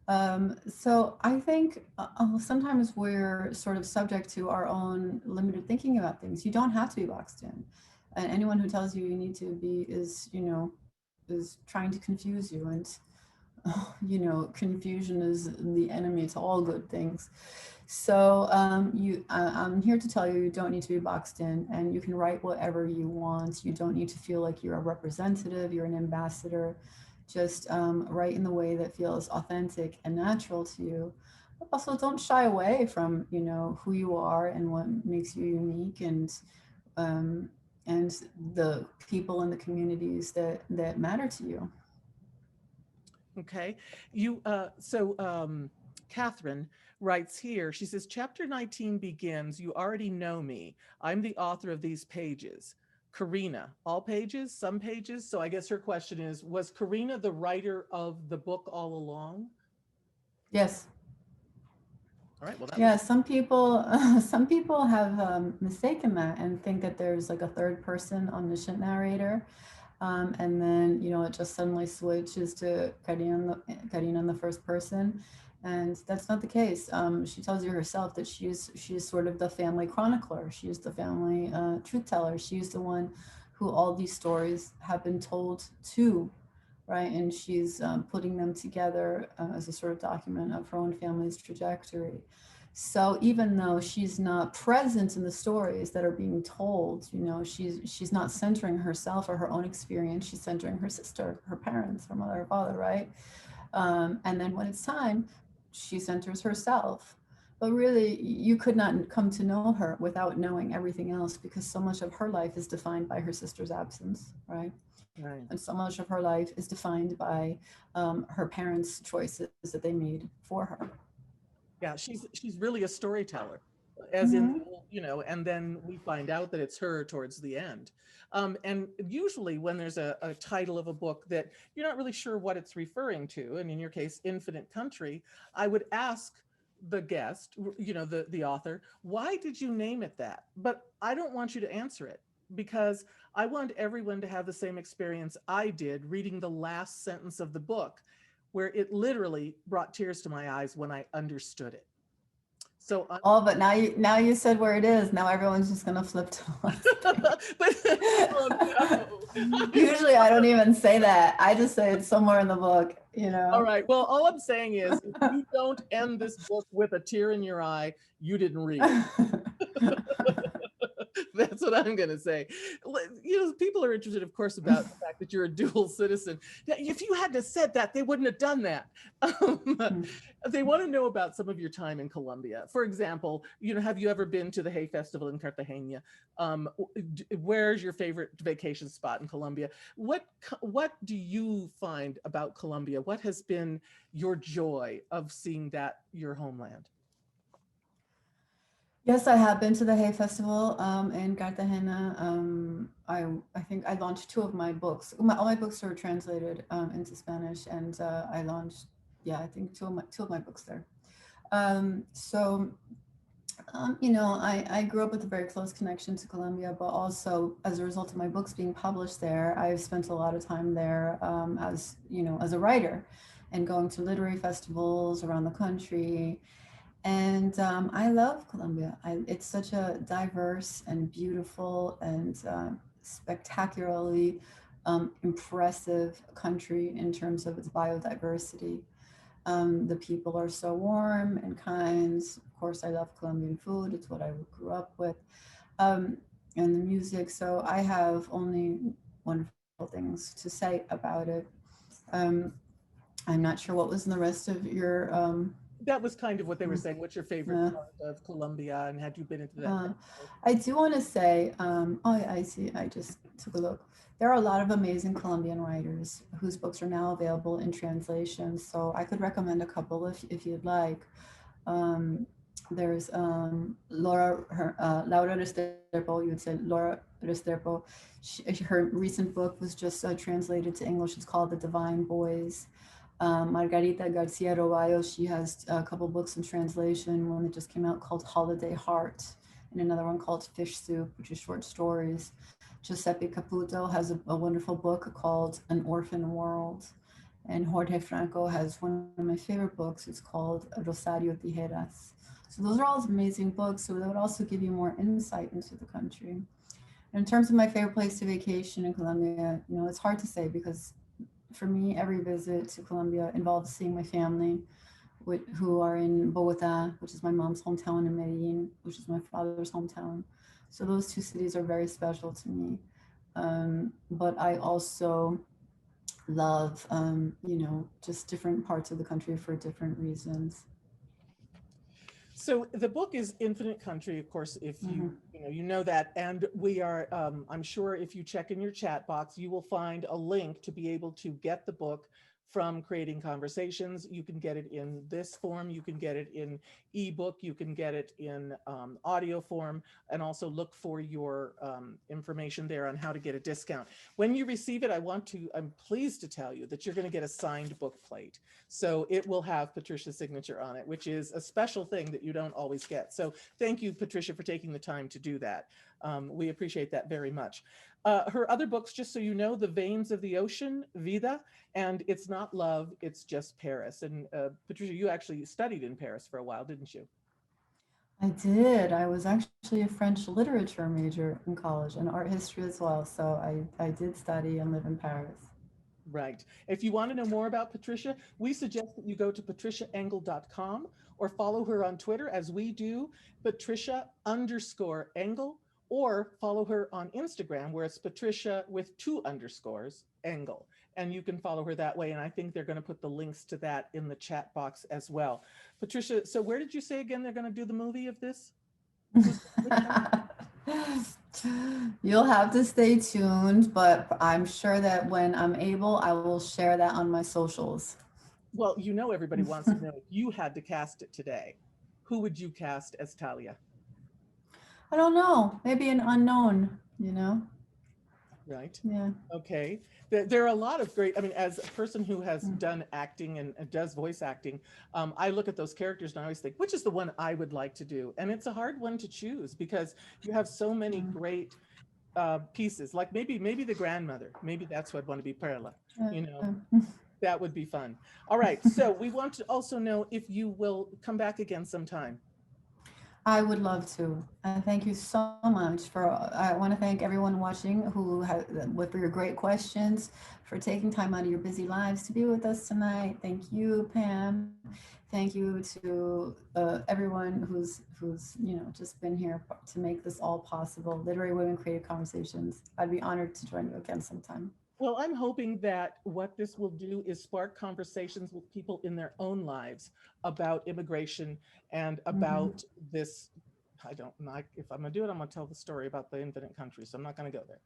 So I think sometimes we're sort of subject to our own limited thinking about things. You don't have to be boxed in, and anyone who tells you you need to be is trying to confuse you. And you know, confusion is the enemy to all good things. So I'm here to tell you, you don't need to be boxed in, and you can write whatever you want. You don't need to feel like you're a representative, you're an ambassador. Just write in the way that feels authentic and natural to you. But also don't shy away from, you know, who you are and what makes you unique, um, and the people and the communities that matter to you. Okay. Catherine writes here, she says, chapter 19 begins, you already know me. I'm the author of these pages. Karina, all pages, some pages. So I guess her question is, was Karina the writer of the book all along? Yes. All right. Well, Yeah, some people have mistaken that and think that there's like a third person omniscient narrator. And then, you know, it just suddenly switches to Karina in the first person. And that's not the case. She tells you herself that she's sort of the family chronicler. She's the family truth teller. She's the one who all these stories have been told to, right? And she's putting them together as a sort of document of her own family's trajectory. So even though she's not present in the stories that are being told, you know, she's not centering herself or her own experience. She's centering her sister, her parents, her mother, her father, right? And then when it's time, she centers herself. But really, you could not come to know her without knowing everything else, because so much of her life is defined by her sister's absence, right? right. And so much of her life is defined by her parents' choices that they made for her. Yeah, she's really a storyteller, as in, you know, and then we find out that it's her towards the end. And usually when there's a title of a book that you're not really sure what it's referring to, and in your case, Infinite Country, I would ask the guest, you know, the author, why did you name it that? But I don't want you to answer it, because I want everyone to have the same experience I did reading the last sentence of the book, where it literally brought tears to my eyes when I understood it. So, oh, but now you said where it is. Now everyone's just gonna flip to but oh no. Usually I don't even say that. I just say it's somewhere in the book, you know. All right. Well, all I'm saying is, if you don't end this book with a tear in your eye, you didn't read it. That's what I'm going to say. You know, people are interested, of course, about the fact that you're a dual citizen. If you hadn't have said that, they wouldn't have done that. They want to know about some of your time in Colombia. For example, you know, have you ever been to the Hay Festival in Cartagena? Where's your favorite vacation spot in Colombia? What do you find about Colombia? What has been your joy of seeing that, your homeland? Yes, I have been to the Hay Festival in Cartagena. I think I launched two of my books. All my books are translated into Spanish, and I launched, yeah, I think two of my books there. You know, I grew up with a very close connection to Colombia, but also as a result of my books being published there, I've spent a lot of time there as, you know, as a writer, and going to literary festivals around the country. And I love Colombia. It's such a diverse and beautiful and spectacularly impressive country in terms of its biodiversity. The people are so warm and kind. Of course, I love Colombian food. It's what I grew up with. And the music. So I have only wonderful things to say about it. I'm not sure what was in the rest of your that was kind of what they were saying. What's your favorite part of Colombia, and had you been into that? I do want to say, oh, I see. I just took a look. There are a lot of amazing Colombian writers whose books are now available in translation. So I could recommend a couple if you'd like. There's Laura Restrepo. You would say Laura Restrepo. Her recent book was just translated to English. It's called The Divine Boys. Margarita Garcia Roballo, she has a couple books in translation, one that just came out called Holiday Heart, and another one called Fish Soup, which is short stories. Giuseppe Caputo has a wonderful book called An Orphan World, and Jorge Franco has one of my favorite books. It's called Rosario Tijeras. So those are all amazing books, so that would also give you more insight into the country. And in terms of my favorite place to vacation in Colombia, you know, it's hard to say because for me, every visit to Colombia involves seeing my family, who are in Bogotá, which is my mom's hometown, and Medellin, which is my father's hometown. So those two cities are very special to me. But I also love, just different parts of the country for different reasons. So the book is Infinite Country, of course, if you know that, and we are, I'm sure if you check in your chat box, you will find a link to be able to get the book from Creating Conversations. You can get it in this form, you can get it in ebook, you can get it in audio form, and also look for your information there on how to get a discount. When you receive it, I'm pleased to tell you that you're going to get a signed book plate. So it will have Patricia's signature on it, which is a special thing that you don't always get. So thank you, Patricia, for taking the time to do that. We appreciate that very much. Her other books, just so you know, The Veins of the Ocean, Vida, and It's Not Love, It's Just Paris. And Patricia, you actually studied in Paris for a while, didn't you? I did. I was actually a French literature major in college and art history as well. So I did study and live in Paris. Right. If you want to know more about Patricia, we suggest that you go to patriciaengel.com or follow her on Twitter, as we do, Patricia_Engel, or follow her on Instagram, where it's Patricia with 2 underscores, Engel. And you can follow her that way. And I think they're going to put the links to that in the chat box as well. Patricia, so where did you say again they're going to do the movie of this? You'll have to stay tuned, but I'm sure that when I'm able, I will share that on my socials. Well, you know, everybody wants to know, if you had to cast it today, who would you cast as Talia? I don't know, maybe an unknown, Right. Yeah. Okay. There are a lot of great, I mean, as a person who has done acting and does voice acting, I look at those characters and I always think, which is the one I would like to do? And it's a hard one to choose because you have so many great pieces, like maybe the grandmother, maybe that's what I'd want to be, Perla, that would be fun. All right. So we want to also know if you will come back again sometime. I would love to. Thank you so much I want to thank everyone watching for your great questions, for taking time out of your busy lives to be with us tonight. Thank you, Pam. Thank you to everyone who's just been here to make this all possible. Literary Women Creative Conversations. I'd be honored to join you again sometime. Well, I'm hoping that what this will do is spark conversations with people in their own lives about immigration and about this. I don't know if I'm going to do it, I'm going to tell the story about the Infinite Country, so I'm not going to go there.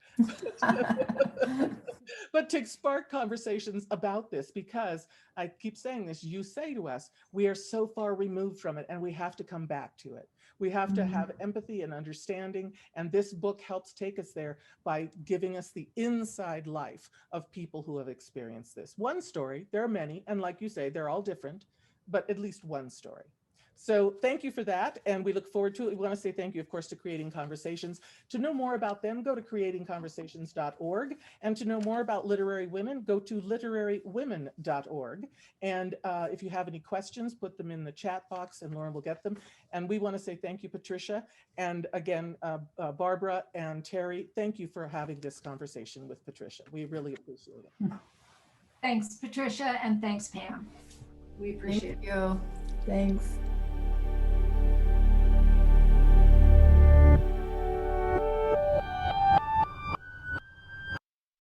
But to spark conversations about this, because I keep saying this, you say to us, we are so far removed from it and we have to come back to it. We have to have empathy and understanding, and this book helps take us there by giving us the inside life of people who have experienced this. One story, there are many, and like you say, they're all different, but at least one story. So thank you for that, and we look forward to it. We want to say thank you, of course, to Creating Conversations. To know more about them, go to creatingconversations.org, and to know more about Literary Women, go to literarywomen.org. And if you have any questions, put them in the chat box, and Lauren will get them. And we want to say thank you, Patricia, and again, Barbara and Terry, thank you for having this conversation with Patricia. We really appreciate it. Thanks, Patricia, and thanks, Pam. We appreciate it. Thank you. Thanks.